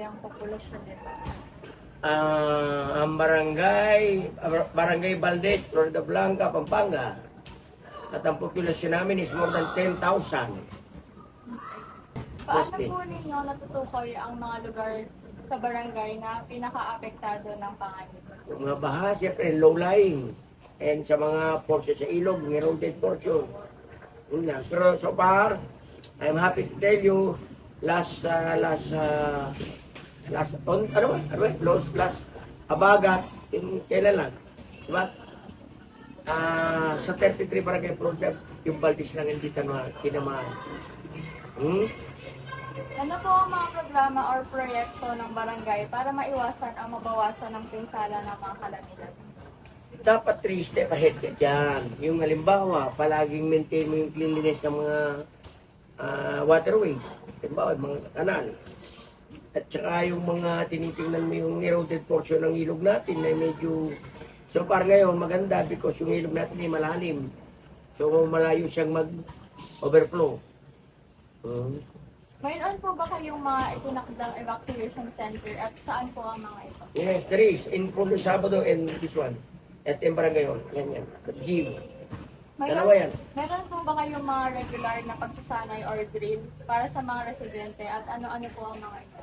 ang populasyon nito? Ang Barangay Valdez, Florida Blanca, Pampanga. At ang populasyon namin is more than 10,000. Paano po ninyo natutukoy ang mga lugar sa barangay na pinaka-apektado ng panganib? Yung mga baha, siyempre, low-lying. And sa mga portion sa ilog, yung eroded portion. Yun lang. Pero so far, I'm happy to tell you, last Abagat, yung kailan lang, diba? Sa 33 barangay program, yung Valdez lang hindi tinamaan. Ano po ang mga programa or proyekto ng barangay para maiwasan ang mabawasan ng pinsala ng mga kalamidad? Dapat 3 step ahead ka dyan. Yung halimbawa, palaging maintain mo yung cleanliness ng mga waterways. Halimbawa, yung mga kanal. At saka yung mga tinitingnan mo yung eroded portion ng ilog natin na medyo, so far ngayon maganda because yung ilog natin ay malalim. So malayo siyang mag-overflow. Mayroon po ba kayong mga itinakdang evacuation center at saan po ang mga ito? Yes, there is. In Puno Sabado and this one. At yung barangay yun. Yan. Give. Dalawa yan. Meron po ba kayong mga regular na pagsasanay or drill para sa mga residente at ano-ano po ang mga ito?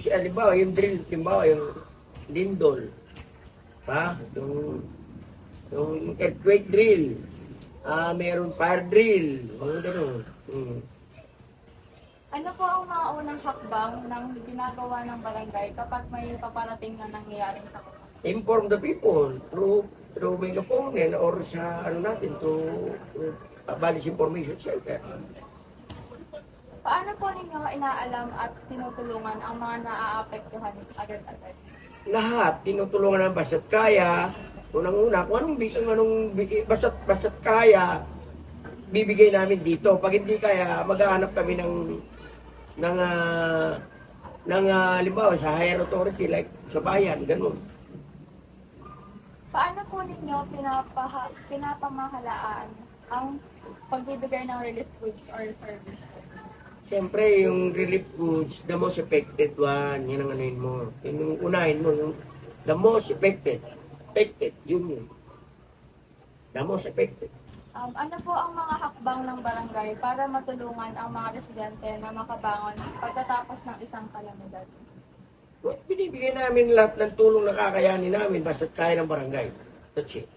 Halimbawa, yung drill, halimbawa, yung lindol. Pa? Yung earthquake drill. Meron fire drill. Mga ganun. Ano po ang mga unang hakbang ng ginagawa ng barangay kapag may paparating na nangyayaring sakit? Inform the people through megaphone or sa natin to Valdez Information Center. Paano po ninyo inaalam at tinutulungan ang mga naaapektuhan agad-agad? Lahat tinutulungan ng basta't kaya. Unang-una, kung basta't kaya, bibigay namin dito. Pag hindi kaya, maghahanap kami ng halimbawa sa higher authority like sa bayan, ganun. Paano po ninyo pinapamahalaan ang pagbibigay ng relief goods or service? Siyempre, yung relief goods, the most affected one, yan ang anuin mo. Yung unahin mo, yung the most affected, yun. The most affected. Ano po ang mga hakbang ng barangay para matulungan ang mga residente na makabangon pagkatapos ng isang kalamidad? Binibigyan namin lahat ng tulong na kakayanin namin basta't kaya ng barangay. That's it.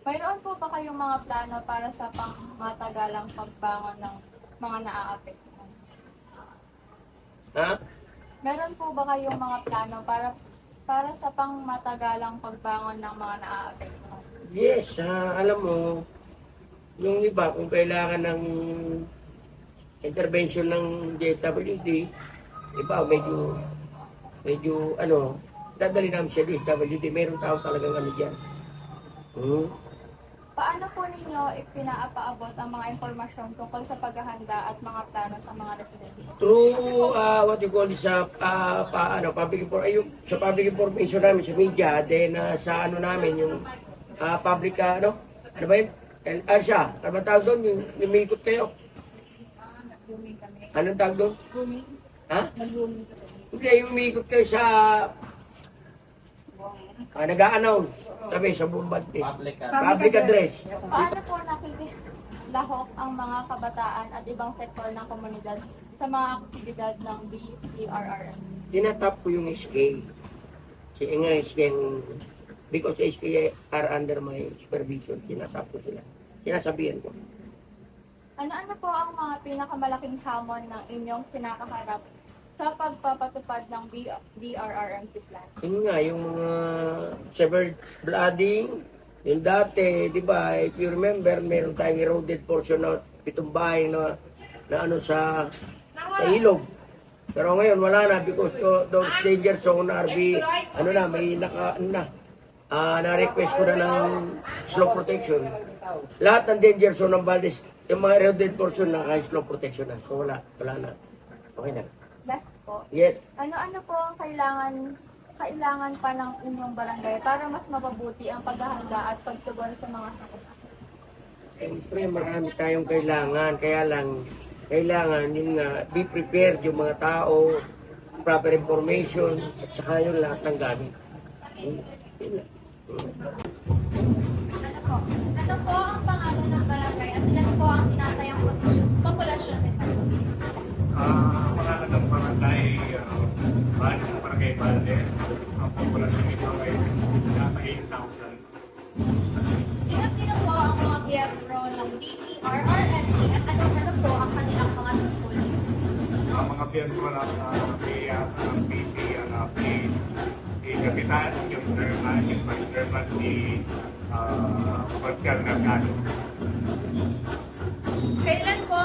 Mayroon po ba kayong mga plano para sa pangmatagalang pagbangon ng mga naaapektuhan? Ha? Meron po ba kayong mga plano para sa pangmatagalang pagbangon ng mga naaapektuhan? Yes, alam mo, yung iba kung kailangan ng intervention ng DSWD, iba medyo dadali namin siya DSWD, meron tao talagang dyan. Paano po ninyo ipinaapaabot ang mga impormasyon tungkol sa paghahanda at mga plano sa mga residente? Through what you call this public information namin sa media, then sa namin yung public ano ba yun? Siya, ano ba tawag doon? Yung lumikot kayo? Nag-rooming kami. Anong tawag doon? Rooming? Ha? Nag-rooming kami. Hindi, yung umikot kayo sa nag-a-announce kami sa buong Valdez. Public address. Paano po nakikilahok ang mga kabataan at ibang sektor ng komunidad sa mga aktibidad ng BCRRM? Tinatap ko yung SK. Si SK, because SK are under my supervision, tinatap ko sila. Sinasabihan ko. Ano po ang mga pinakamalaking hamon ng inyong kinakaharap sa pagpapatupad ng BRRMC plan? Yun nga, yung mga severe flooding, yung dati, di ba, if you remember, meron tayong eroded portion na pitong bahay na sa ilog. Pero ngayon, wala na because those danger zone RV, na-request ko na ng slope protection. Lahat ng danger zone ng Valdez, yung mga eroded portion na slope protection na. So wala na. Okay na. Last po. Yes. Ano po ang kailangan pa ng inyong barangay para mas mapabuti ang paghahanda at pagtugon sa mga sakit? Siyempre, marami tayong kailangan. Kaya lang, kailangan yun nga, be prepared yung mga tao, proper information, at saka yung lahat ng gamit. Yun lang. Ano po? Ano po ang pangalan ng barangay at ilan po ang tinatayang populasyon nito? Pangalan ng barangay, barangay Valdez, ang populasyon nito ay nasa 8,000. Sino-sino po ang mga miyembro ng DPRRMC at ano po ang kanilang mga tungkulin? Ang mga miyembro ng PC, si Kapitan, yung Chairman, yung Vice Chairman, si Pascal Mercado. Kailan po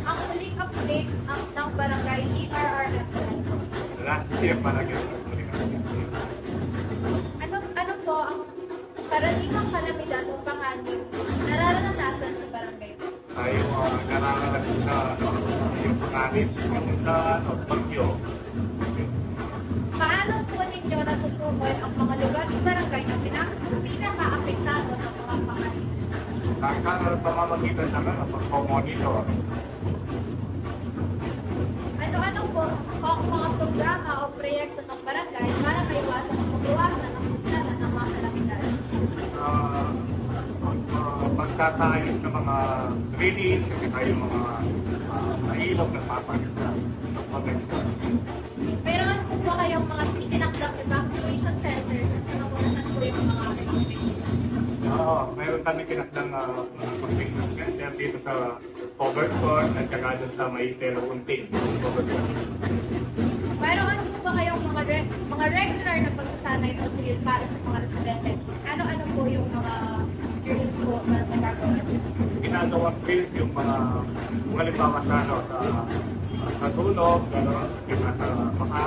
ang huling update ng barangay DPRRMC? Last year parang yun. Ano po ang karaniwang kalamidad o panganib nararanasan sa barangay? Yung nararanas na yung panganib, yung bagyo. Paano po ninyo natutukoy ang mga lugar sa barangay na pinaka-apektado ng mga panganib? Kakaroon pamamagitan naman ang pag-monitor. Ano-ano po ang mga programa o proyekto ng barangay para maiwasan ang pagbawasan ng pinsala ng mga kalamidad? Pagtatayos ng mga release, kasi tayo mga ilog na papalit sa pag-extra. Pero ano po ba kayong mga itinakdang evacuation centers at ano po saan po yung mga activities? Mayroon kami tinakdang pag-business center dito sa Overcourt at saka doon sa may Unting. Mayroon ano po ba kayong mga regular na pagsasanay o drill para sa mga residente? Ano-ano po yung mga drills po para sa gagawin? Ginagawang drills yung mga halimbawa sa sunog, gano'n, yung nasa baka.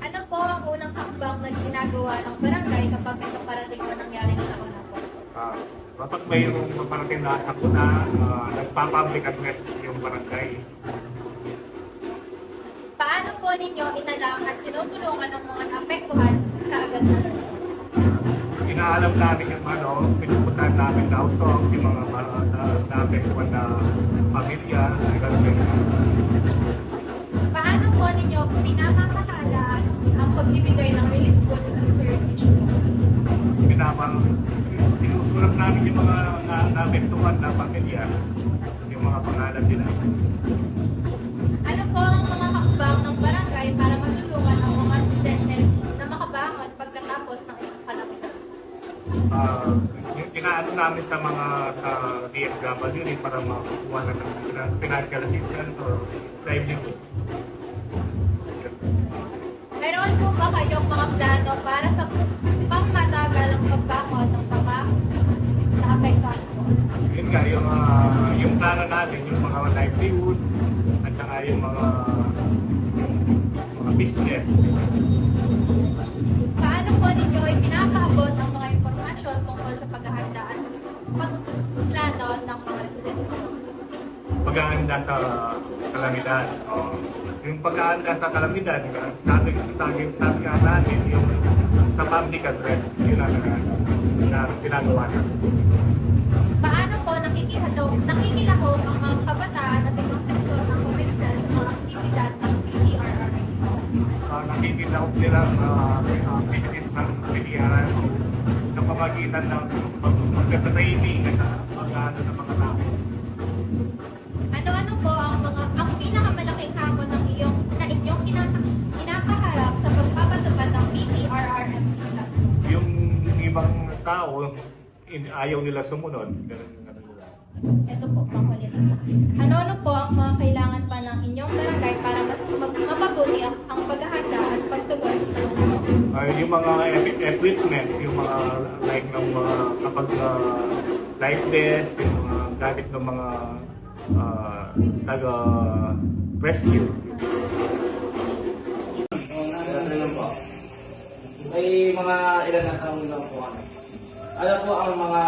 Ano po ang unang hakbang na ginagawa ng barangay kapag ito parating na nangyari sa una po? Kapag mayroong paparating na sakuna, nagpa-public address yung barangay. Paano po ninyo inalang at tinutulungan ng mga naapektuhan kaagad sa lugar? Inaalam namin yung pinupuntahan namin na house yung mga naapektuhan na pamilya, Paano po ninyo pinapamahalaan ang pagbibigay ng relief goods and services? Sinusulat namin yung mga naapektuhan na pamilya, yung mga pangalan nila. Ano po ang mga hakbang ng barangay para matulungan ang mga residente na makabangon pagkatapos ng isang kalamidad? Yung inaano namin sa mga DSW para makakuha na ng financial assistance or livelihood. Meron po ba kayong mga plano para sa pangmatagal ang pagbangon ng mga naapektuhan po? Yun nga, yung plano natin, yung mga livelihood at saka yung mga business. Paano po ninyo ipinapaabot ang mga impormasyon tungkol sa paghahandaan pagplano ng mga residente? Paghahanda sa kalamidad. Yung paghahanda sa kalamidad, sabi nga natin, yung sa public address, yun ang ginagawa natin. Paano po nakikilahok ang mga kabataan at ibang sektor ng komunidad sa mga aktibidad ng PDRR? Nakikilahok silang business ng PDRR sa pamagitan ng pagka-training at pag-ano ng mga tao. Ano-ano po ang pinakamalaking hamon ng inyong kinakaharap sa pagpapatupad ng PDRRMC? Yung ibang tao, ayaw nila sumunod. Ganun. Ito po, makulit. Ano-ano po ang mga kailangan pa ng inyong barangay para mas mapabuti ang paghahanda at pagtugon sa salunod? Yung mga equipment, yung mga like ng mga kapag life vest, yung mga gamit ng mga taga-rescue. May mga ilan na tanong lang po kami. Ano po ang mga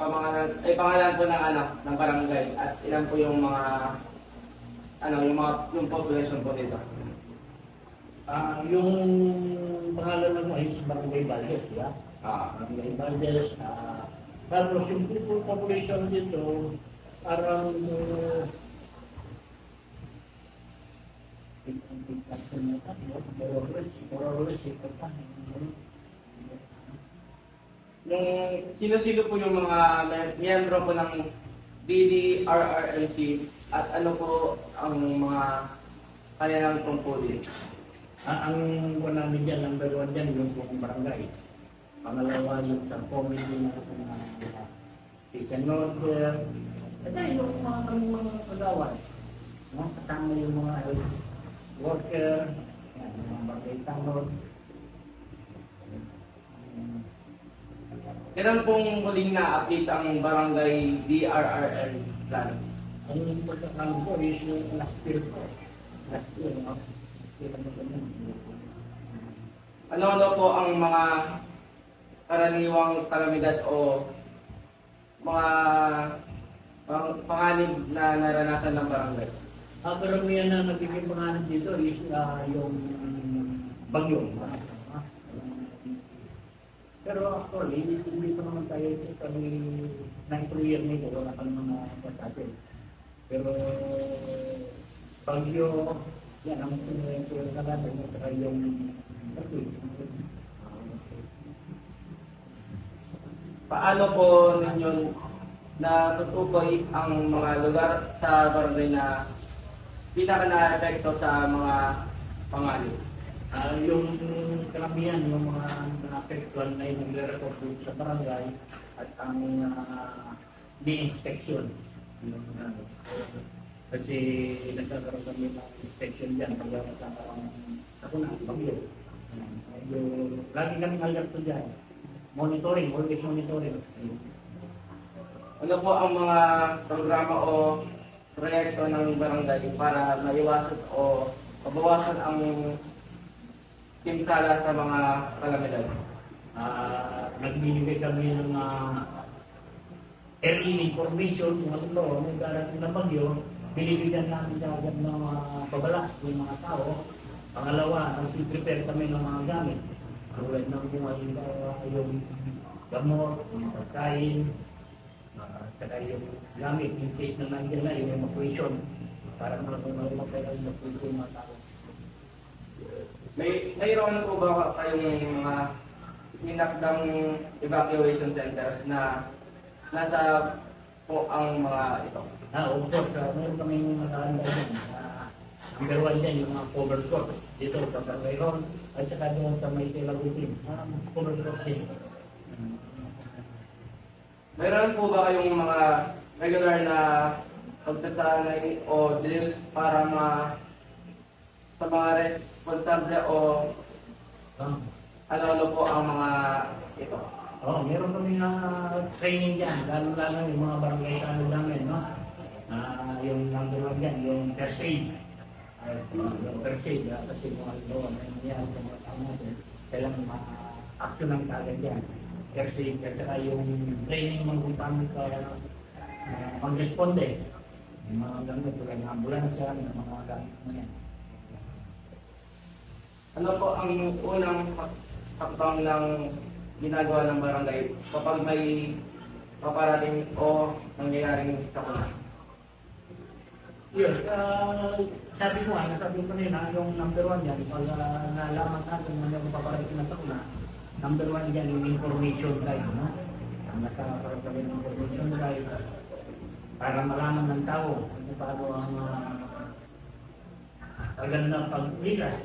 pangalan po ng barangay at ilan po yung mga yung population po dito? Yung pangalan ng ay Barangay Valdez, ya? Ah, Barangay Valdez, Tapos yung people population dito, parang Sino-sino po yung mga miyembro po ng BDRRMC at ano po ang mga kanilang tungkulin? ang wala namin dyan, number one dyan, yung buong barangay. Pangalawa, yung sa committee na peace and order. At yung mga kagawan. No? Kasama yung mga health worker, yan, yung mga barangay tanod. Kailan pong huling na-update ang barangay DRRL plan? Ang pagkakaroon ko is yung last year ko. Last year, no? Ano po ang mga karaniwang kalamidad o mga panganib na naranasan ng barangay? Ang karamihan na nagiging pangalan dito is yung bagyo. Pero actually, hindi ko naman tayo kami 9 year nito, wala ka naman natin. Pero bagyo, yan ang pinag natin at yung bagyo. Paano po ninyo natutukoy ang mga lugar sa barangay na pinaka na-epekto sa mga panganib? Yung karamihan, yung mga na-apektuhan na yung nagre-report dito sa barangay at ang di-inspection. Kasi nagkakaroon kami ng inspection dyan pag ako na, bagyo. Lagi kami alert dyan. Monitoring, always monitoring. Ano po ang mga programa o proyekto ng barangay para maiwasan o mabawasan ang pinsala sa mga kalamidad? Nagbibigay kami ng early information kung ano may darating na bagyo, binibigyan namin agad ng babala ng mga tao. Pangalawa, nag-prepare kami ng mga gamit. Tulad ng yung gamot, yung pagkain, saka yung gamit in case na nandiyan na yung evacuation para mag-evacuation yung mga tao. Mayroon po ba kayong mga hinakdang evacuation centers na nasa po ang mga ito? Of course, meron kami nakahanda dyan. Number one dyan, yung mga cover court. Dito sa Barangay at saka doon sa may Telagutin. Cover court din. Mayroon po ba kayong mga regular na pagsasanay o drills para sa mga responsable o ano po ang mga ito? Meron kami training dyan, lalo-lalo yung mga barangay tanong namin, no? Yung number one dyan, yung first aid. Yung first aid, kasi mga ito, may nangyari sa mga tao natin, kailangan ma-action ng kagad dyan. First aid, at saka yung training mga kung paano ka mag-responde. Yung mga gamit, tulad ng ambulansya, yung mga gamit mo yan. Ano po ang unang hakbang ng ginagawa ng barangay kapag may paparating o nangyayaring sakuna? Yes, sabi ko kanina, yung number one yan, pag nalaman natin na may paparating na sakuna, number one yan yung information guide, no? Nagkakaroon kami ng information guide para malaman ng tao kung paano ang magandang pagligas.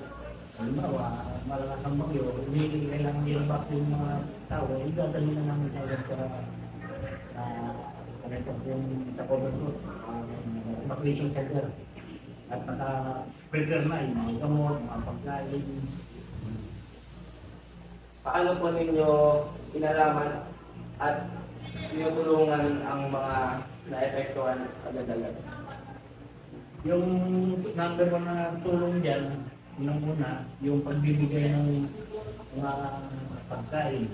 Halimbawa, malakas ang bagyo, hindi kailangan nilabak yung mga tao, idadali na namin sa sa cover group, evacuation center. At naka-prepare na yung mga gamot, mga pagkain. Paano po ninyo inalaman at tinutulungan ang mga naepektuhan agad-agad? Yung number one na tulong dyan, yung una, yung pagbibigay ng mga pagkain.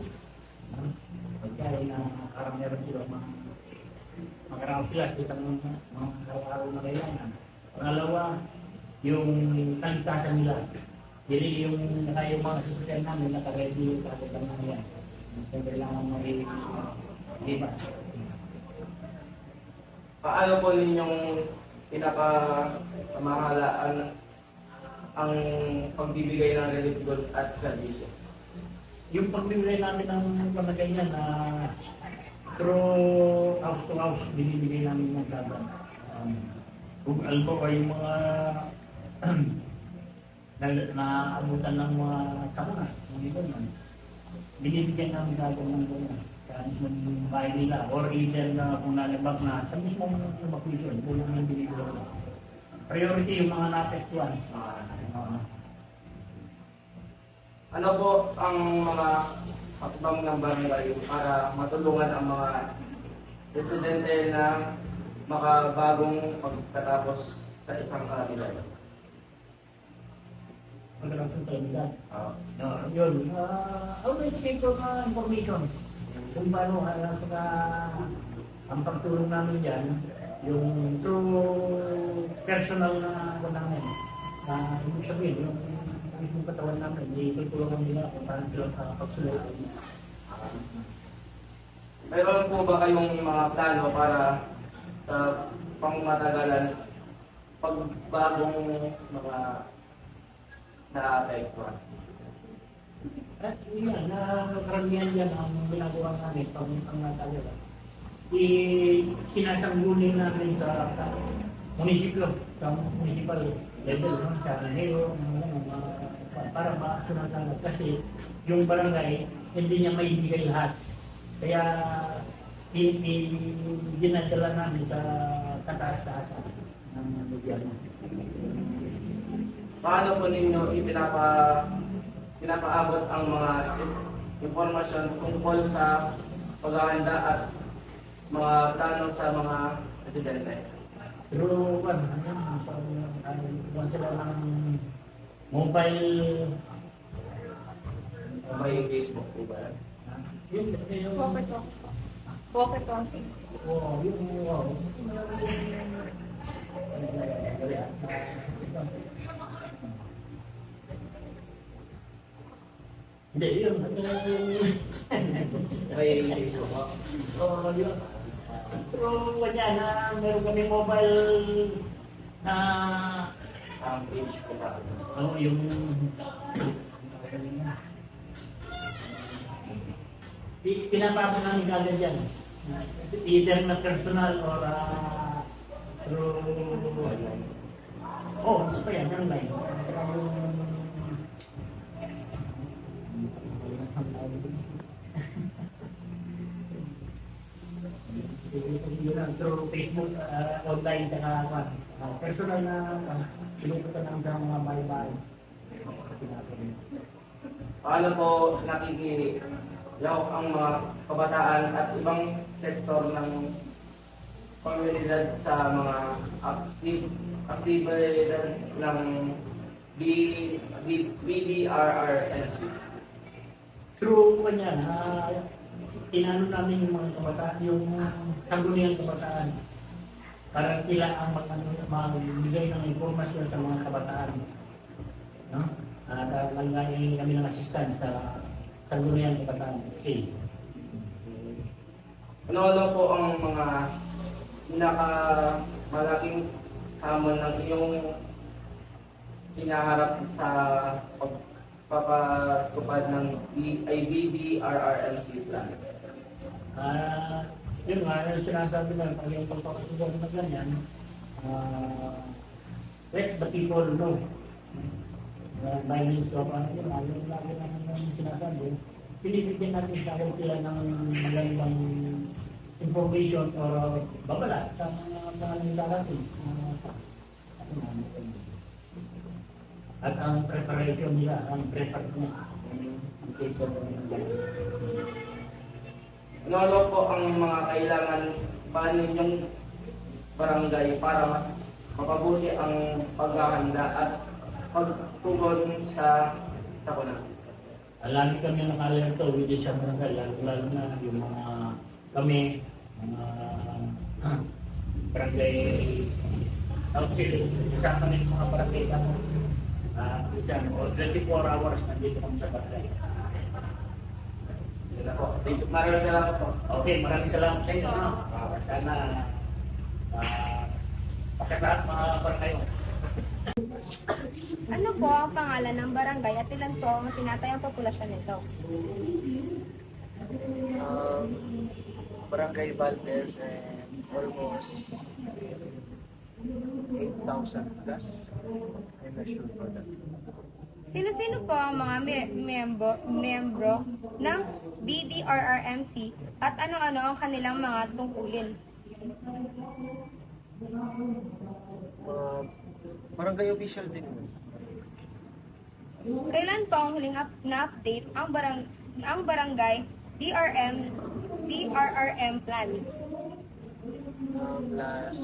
Pagkain na karamihan sila, makarami sila sa isang mga araw-araw na kailangan. Pangalawa, yung sanitasan nila. Hindi yung mga sasakyan namin, naka-ready yung kagad lang yan. Kung kailangan Di ba? Paano po ninyong pinakamahalaan ang pagbibigay ng relief goods at service? Yung pagbibigay namin ng pamagay na through house to house, binibigay namin ng laban. Kung alam mo yung mga naabutan ng mga sakuna, mga ito man, binibigyan namin laban ng gano'n. Kahit yung bahay nila, or either na kung nalabag na, sa mismong evacuation, kung yung binibigyan. Priority yung mga naapektuhan. Ano po ang mga hakbang ng barangay para matulungan ang mga residente na makabagong pagkatapos sa isang kalamidad? Magandang sentabilidad. Yun. Always take of information. Kung paano ang pagtulong namin dyan, yung through personal na ako namin. Ibig sabihin, yung mismong katawan namin, itutulungan nila kung paano sila pagsulong. Mayroon po ba kayong mga plano para sa pangmatagalan pagbagong mga naapektuhan? At yan, karamihan yan ang ginagawa namin pag ang natagalan. Sinasangguni namin sa munisipyo, sa municipal level, sa mayor, para masunasangat. Kasi yung barangay, hindi niya maibigay lahat. Kaya dinadala namin sa kataas-taasan ng gobyerno. Paano po ninyo pinapaabot ang mga impormasyon tungkol sa paghahanda at mga plano sa mga residente? Pero sila ng mobile, May Facebook po ba yan? yung Walkie-talkie. Hindi, yun. May Facebook po. Yun. Pero kanya na meron kami mobile na Ang page po ba? yung pinapasa namin kagad yan. Either na personal or through isa pa yan, online. Through Facebook, online, personal na pinupunta namin sa mga bahay-bahay. Paano po nakikilahok ang mga kabataan at ibang sektor ng komunidad sa mga aktibidad ng BDRRNC? Through kanya, tinano namin yung mga kabataan, yung sangguniang kabataan, para sila ang magbigay ng informasyon sa mga kabataan. No? At nangyayin kami ng assistance sa sangguniang kabataan. Okay. Ano po ang mga malaking hamon ng iyong hinaharap sa pagpapatupad ng BDRRMC plan? Yun nga, sinasabi na pag yung pagpapatupad na ganyan, let the people know. By means of yung lagi namin sinasabi, pinibigyan natin sa akin sila ng magandang information or babala sa mga darating. At ang preparation nila, ang prepare niya. In case of Ano po ang mga kailangan ba ninyong barangay para mas mapabuti ang paghahanda at pagtugon sa sakuna? lagi kami naka-alerto with sa barangay, lalo na yung mga kami, mga barangay council, kasama ng mga barangay kami, o 24 hours nandito kami sa barangay. Sila po. Maraming salamat po. Okay, maraming salamat sa inyo. Sana pagkataat mga barangay. Ano po ang pangalan ng barangay at ilan po ang tinatayang populasyon nito? Barangay Valdez and almost 8,000 plus. I'm not sure for that. Sino-sino po ang mga miyembro ng BDRRMC at ano-ano ang kanilang mga tungkulin? Barangay official din. Kailan po ang huling na-update ang barangay DRRM plan? Last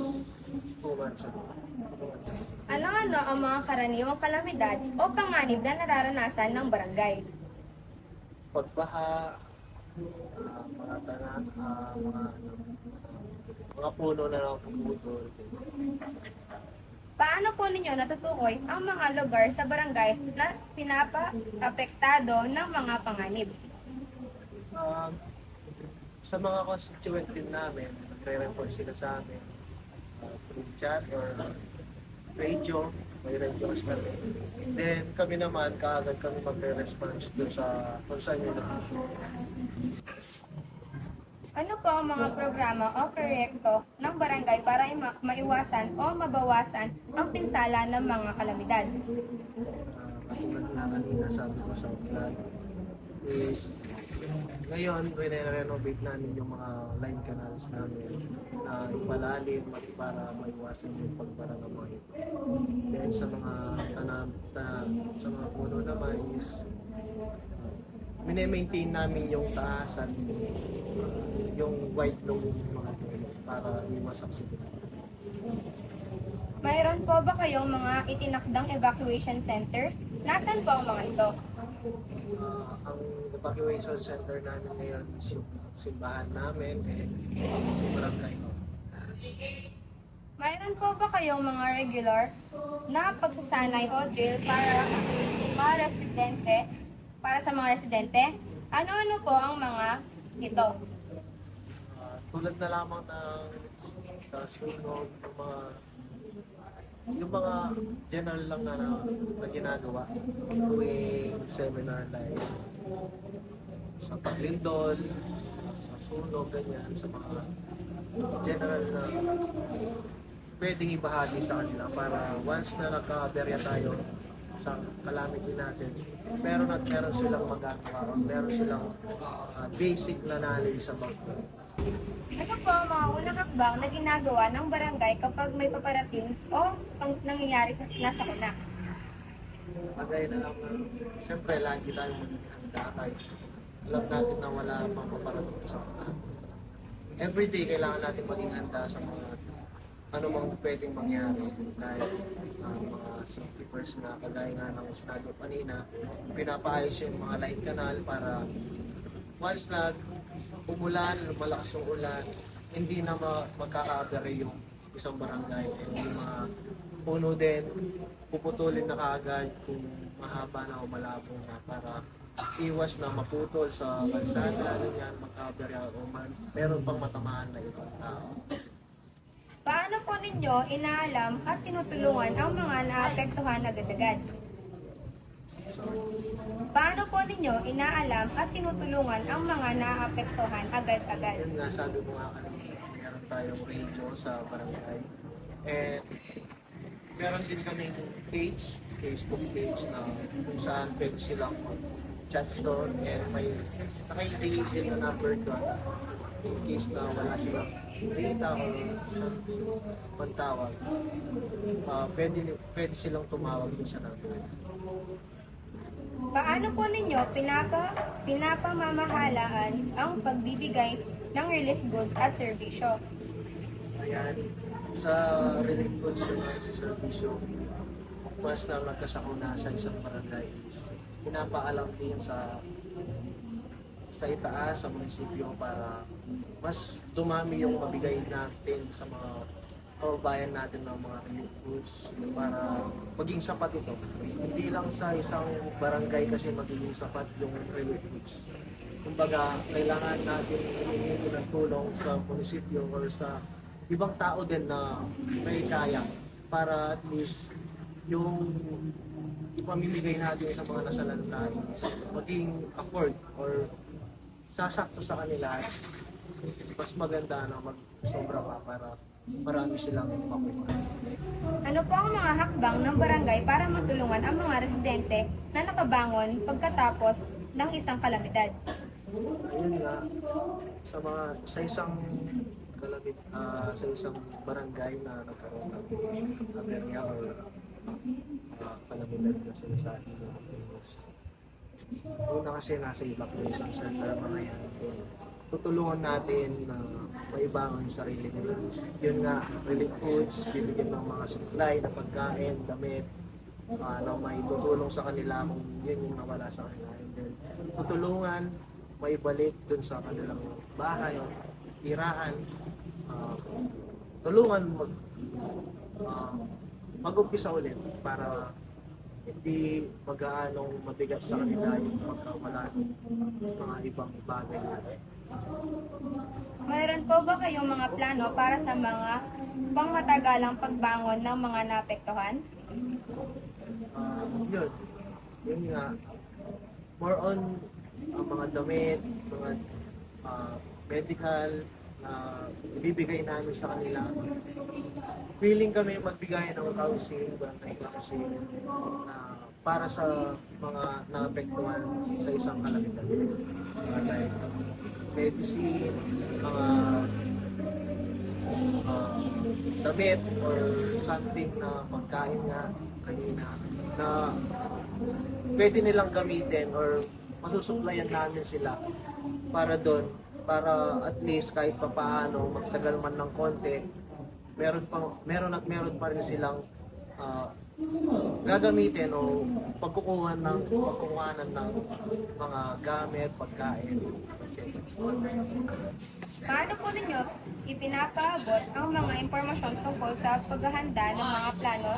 2 months ago. Ano-ano ang mga karaniwang kalamidad o panganib na nararanasan ng barangay? Pagbaha, mga tanan, mga puno na lang pumutol. Paano po ninyo natutukoy ang mga lugar sa barangay na pinapa-apektado ng mga panganib? Sa mga constituent din namin, nagre-report sila sa amin through chat or radio, may radios kami. Then kami naman, kaagad kami magre-response doon sa kung saan yun nakikita. Ano po ang mga programa o proyekto ng barangay para maiwasan o mabawasan ang pinsala ng mga kalamidad? Katulad na kanina sabi ko sa plan is ngayon, renovate namin yung mga line canals namin na ipalalim at para maiwasan yung pagbara ng mga ito. Then sa mga sa mga puno naman is mine-maintain namin yung taasan, yung white loam yung mga puno para iwas aksidente. Mayroon po ba kayong mga itinakdang evacuation centers? Nasaan po ang mga ito? Ang evacuation center namin ngayon is yung simbahan namin and yung barangay ko. Mayroon po ba kayong mga regular na pagsasanay o drill para sa mga residente? Ano-ano po ang mga ito? Tulad na lamang ng sa sunog, yung mga general lang na ginagawa tuwing seminar like sa paglindol, sa sunog, ganyan, sa mga general na pwedeng ibahagi sa kanila para once na nagka-aberya tayo sa calamity natin, meron silang magagawa o meron silang basic na knowledge sa bagay. Ano po ang mga unang hakbang na ginagawa ng barangay kapag may paparating o nangyayari nasa kuna? Bagay na lang na, siyempre lagi tayong maghihanda kahit alam natin na wala pang paparating sa kuna. Everyday kailangan natin maging handa sa mga ano mang pwedeng mangyari dahil mga safety first na kagaya nga ng sinabi kanina, pinapaayos yung mga line canal para once na umulan, malakas yung ulan, hindi na magkakaabere yung isang barangay. And yung mga puno din, puputulin na kaagad kung mahaba na o malabo na para iwas na maputol sa kalsada, ganyan, magkabere o meron pang matamaan na ibang tao. Paano po ninyo inaalam at tinutulungan ang mga naapektuhan agad-agad? Paano po ninyo inaalam at tinutulungan ang mga naapektuhan agad-agad? Yun nga, sabi ko nga kanina, meron tayong radio sa barangay. And meron din kaming page, Facebook page na kung saan pwede silang chat doon and may naka-indicate din na number doon in case na wala silang data or pantawag. Pwede silang tumawag doon sa number. Paano po ninyo pinapamamahalaan ang pagbibigay ng relief goods at serbisyo? Ayan, sa relief goods naman sa servisyo, mas na nagkasakuna sa isang barangay is pinapaalam din sa itaas, sa munisipyo para mas dumami yung mabigay natin sa mga kababayan natin ng mga relief goods para maging sapat ito. Hindi lang sa isang barangay kasi magiging sapat yung relief goods. kumbaga, kailangan natin humingi ng tulong sa munisipyo or sa ibang tao din na may kaya para at least yung ipamimigay natin sa mga nasalanta is maging afford or sasakto sa kanila. Mas maganda na mag-sobra pa para marami silang makuha. Ano po ang mga hakbang ng barangay para matulungan ang mga residente na nakabangon pagkatapos ng isang kalamidad? Ayun nga, sa isang sa isang barangay na nagkaroon ng aberya or kalamidad na sinasabi ng Pilipinas. Una kasi nasa evacuation center mga yan. Tutulungan natin na maibangon yung sarili nila. Yun nga, relief foods, bibigyan ng mga supply na pagkain, damit, na maitutulong sa kanila kung yun yung nawala sa kanila. And then, tutulungan, maibalik dun sa kanilang bahay, tiraan, tulungan mag-umpisa ulit para hindi mag-aanong mabigat sa kanila yung pagkawala ng mga ibang bagay natin. Mayroon po ba kayong mga plano para sa mga pangmatagalang pagbangon ng mga naapektuhan? Yun nga, more on mga damit, mga medical na ibibigay namin sa kanila. Willing kami magbigay ng counseling, barangay counseling na para sa mga naapektuhan sa isang kalamidad. Like medicine, mga damit or something na pagkain nga kanina na pwede nilang gamitin or masusuplayan namin sila para doon, para at least kahit papaano magtagal man ng konti, meron pa rin silang gagamitin o pagkukuhanan ng mga gamit, pagkain, etc. Paano po ninyo ipinapaabot ang mga impormasyon tungkol sa paghahanda ng mga plano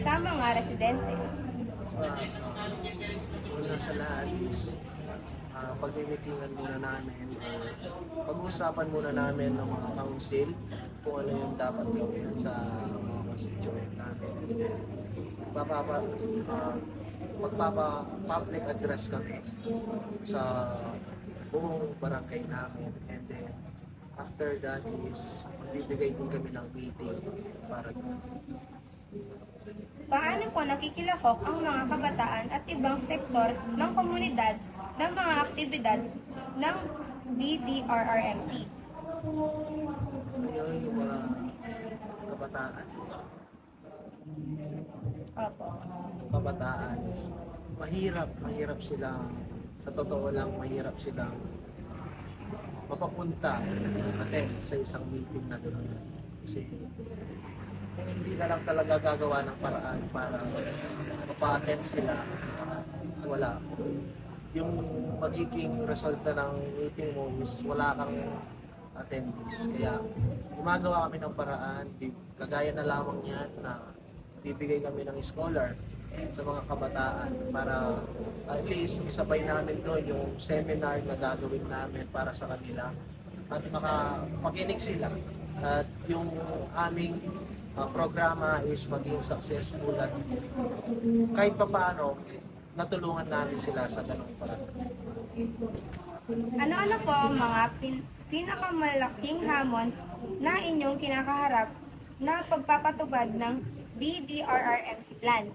sa mga residente? Una sa lahat is pagmimitingan muna namin or pag-uusapan muna namin ng mga council kung ano yung dapat gawin sa mga constituent namin. Magpapa-public address kami sa buong barangay namin, and then after that is magbibigay din kami ng meeting para Paano po nakikilahok ang mga kabataan at ibang sektor ng komunidad ng mga aktibidad ng BDRRMC? yun yung mga kabataan. Opo. Yung kabataan is mahirap silang, sa totoo lang, mahirap silang mapapunta attend sa isang meeting na gano'n. Kasi kung hindi ka lang talaga gagawa ng paraan para mapa-attend sila, wala. Yung magiging resulta ng meeting mo is wala kang attendees. Kaya gumagawa kami ng paraan, kagaya na lamang yan na bibigay kami ng scholar sa mga kabataan para at least isabay namin doon yung seminar na gagawin namin para sa kanila at makapakinig sila at yung aming programa is maging successful at kahit pa paano natulungan namin sila sa ganung paraan. Ano-ano po ang mga pinakamalaking hamon na inyong kinakaharap na pagpapatupad ng BDRRMC plan?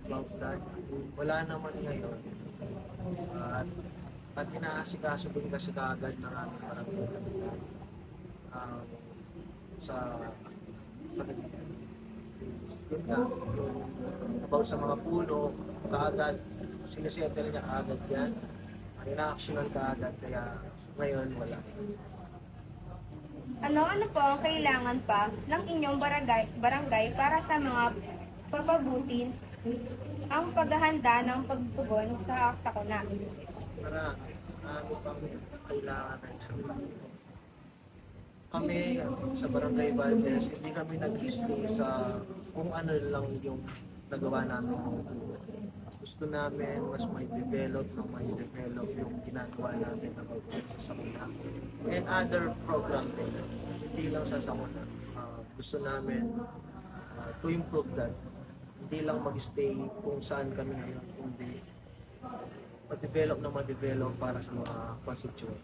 About that, wala naman ngayon. At inaasikaso din kasi kaagad ng aming barangay sa yun nga, yung about sa mga puno, kaagad, sinisettle niya kaagad yan, ina-actionan kaagad, kaya ngayon wala. Ano-ano po ang kailangan pa ng inyong barangay para sa mga papabutin ang paghahanda ng pagtugon sa sakuna? Ano pang kailangan ng isang kami sa Barangay Valdez, hindi kami nag-stay sa kung ano lang yung nagawa namin. gusto namin mas may develop yung ginagawa namin na sa Sakuna. And other program din. Hindi lang sa Sakuna. Gusto namin to improve that. Hindi lang mag-stay kung saan kami ngayon, kundi ma-develop para sa mga constituent.